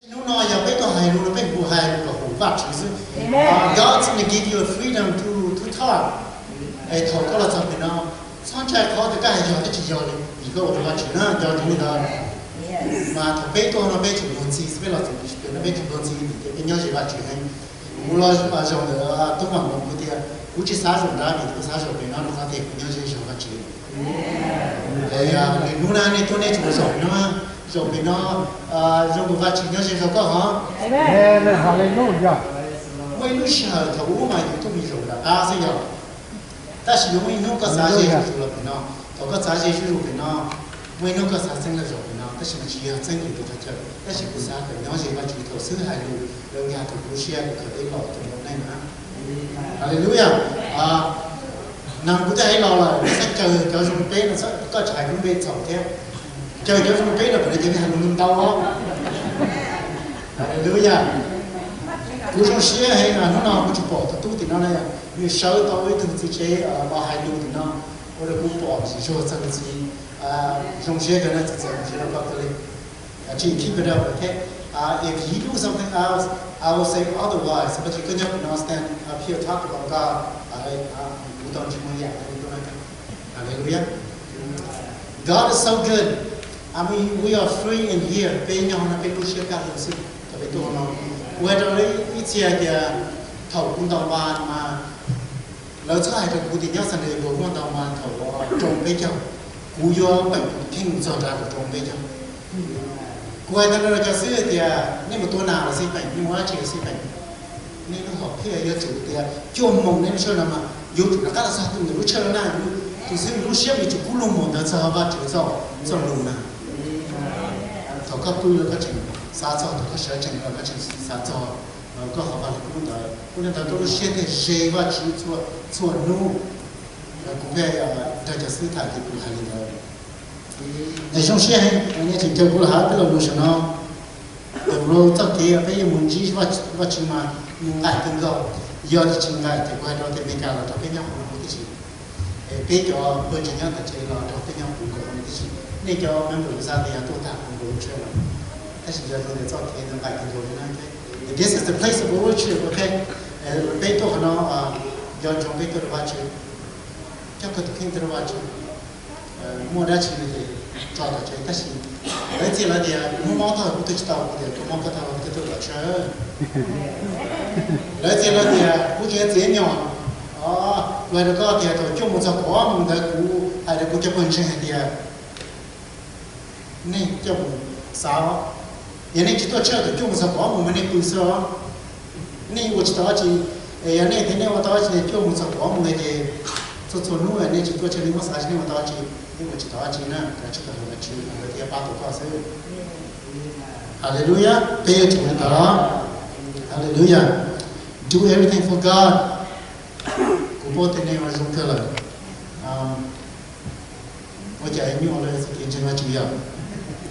God's going to give you a freedom to talk. Thầy có là sao nó sáng trai có cái giờ cái chỉ giờ này vì có một chuyện nó giờ chúng ta mà thằng bé tôi nó bé chụp hình gì bé là chụp nó bé chụp hình gì thì cái nhau chỉ là chuyện này mua lo mà rồi nữa tôi mà một cái tiền cũng chỉ sáu rồi đó thì sáu rồi bên nó có thể nhau chỉ là chuyện thì lúc nào này tôi này chụp rồi nó rồi bên nó rồi một vài chuyện nhau chỉ là có hả? Mấy lúc sau thấu mà tôi bị rồi là sao vậy? Ta sử dụng mấy nút có giá trị rồi bên nó, tôi có giá trị rồi bên nó, mấy nút có giá trị rồi bên nó, ta sử dụng chỉ là chân thì tôi chơi, ta sử dụng giá bên nó chỉ là chỉ thấu xứ hai lù, rồi nhà tôi cũng share được cái lọ từ hôm nay nữa. Hallelujah. Nằm cũng thấy lọ là sẽ chờ dùng bé nó sẽ có chạy cũng bé chậu thế, chờ dùng bé là phải chơi hàng lùn đau đó. Hallelujah. Cú trong xe hay là nó nào cũng chụp bỏ tu thì nó này như sáu tao với từng chiếc xe mà hai lù thì nó rồi cũng bỏ chỉ cho sang gì trong xe cái này chỉ là bắt tới chỉ keep it up okay if you do something else I will say otherwise but you can not stand up here talk about God cũng toàn chỉ muốn dạng này tôi nói hallelujah God is so good I mean we are free in here bên nhau nó bên lúc xe cả hình sự tại vì tôi nói ngoài đó đấy ít chia thì thầu cũng đồng bàn mà lỡ cho ai được cụ thì nhớ sang đây vừa cũng đồng bàn thầu trồng cây trồng cụ do bệnh kinh do ra của trồng cây trồng ngoài đó là cho xưa thì nếu mà tôi nào là sinh bệnh nhưng mà chỉ là sinh bệnh nên nó học khi là chủ thì chôm mông nên chơi là mà dù nó các là sao từ lúc chơi này từ xưa lúc xếp thì chủ cũng luôn một đợt sau và chủ do lùn nào thầu các tôi là các chuyện xã giao都是整个个城市xã giaoก็好吧不能都是现在谁话去做路股票大家是他的不还领导ในช่วงเช้าเนี่ยถึงจะพูดหาเป็นเราดูชนะเราตั้งใจไปยังมุ่งจีว่าชิมาง่ายขึ้นก็ยอดจริงง่ายแต่ว่าเราจะมีการเราเป็นยังหุ่นที่สุดเป็นจะเปิดจังยังแต่ใจเราเป็นยังหุ่นของที่สุดนี่จะมันเป็นสาเหตุตัวต่างของเราเชื่อเราThis is the place of worship, okay? Beto hano yon jong beto rawachi. Chakot king rawachi. Mo da chi ne cho da che ta si. Lai ti la dia mo mo ta ku ti ta ku dia mo ka ta ku ti la che. Lai ti la dia ku je zhe nyao. Lai de ga dia to jiu mo za kwa mo da ku ai de ku je pon chen dia. Ni jiu sao hiện nay chúng tôi chơi được chung một quả một mình bự sơ, này tôi chỉ chỉ hiện nay thế này tôi chỉ chung một quả một người thì số nuôi này chúng tôi chơi những massage này tôi chỉ nhưng mà chỉ chỉ nè cái chỉ là chỉ là cái ba tổ qua sẽ Hallelujah pay attention đó Hallelujah do everything for God của bố thế này mà dùng cái là bây giờ em nhiều lời sự kiện trên mà chỉ hiểu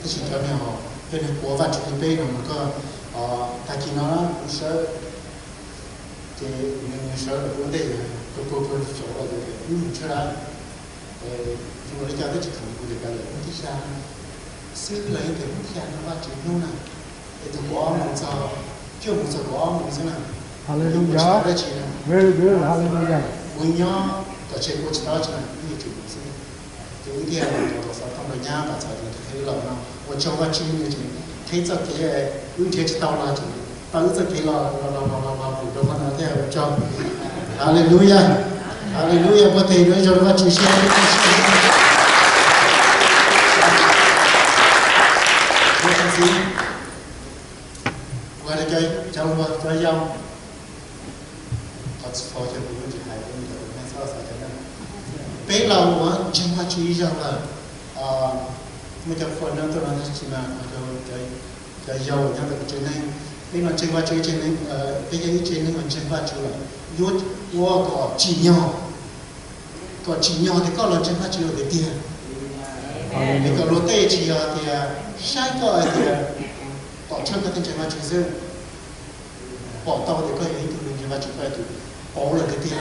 cái chỉ cho nhau cho nên của vật thực tế nó có ta chỉ nó cũng sợ thì mình sợ là vấn đề tôi sợ là cái chưa đã chúng tôi cho cái chỉ không được cái lợiที่saoซื้อเลยแต่ผู้ชายnóว่าchỉนู่นน่ะแต่ตัวก้อนมันจะเชื่อมันจะก้อนมันจะน่ะ Hallelujah very good Hallelujah วันนี้ตัวเชื่อว่าจะได้จะนี่จุดสิจุดที่เราตัวสัตว์ต้องระยะแบบจะให้เราเนาะ我教我经历的，开着给有天去到了就，到这给了不多可能在我教，哈利路亚，哈利路亚，我对人说我就先我相信，我的教我这样，他发现不用去海边的，没啥啥的，被老我经过去一样了，mình cho phần nó tôi nói chỉ là cái dầu nhá được trên này bên mà trên qua trên này cái gì trên này mình trên qua chỗ là yết qua có chỉ nhau thì có lần trên qua chỗ để tiền thì có lô tê chỉ thì sai có thì bỏ chân cái trên qua chỗ dư bỏ tàu thì có những thứ mình trên qua chỗ phải bỏ là cái tiền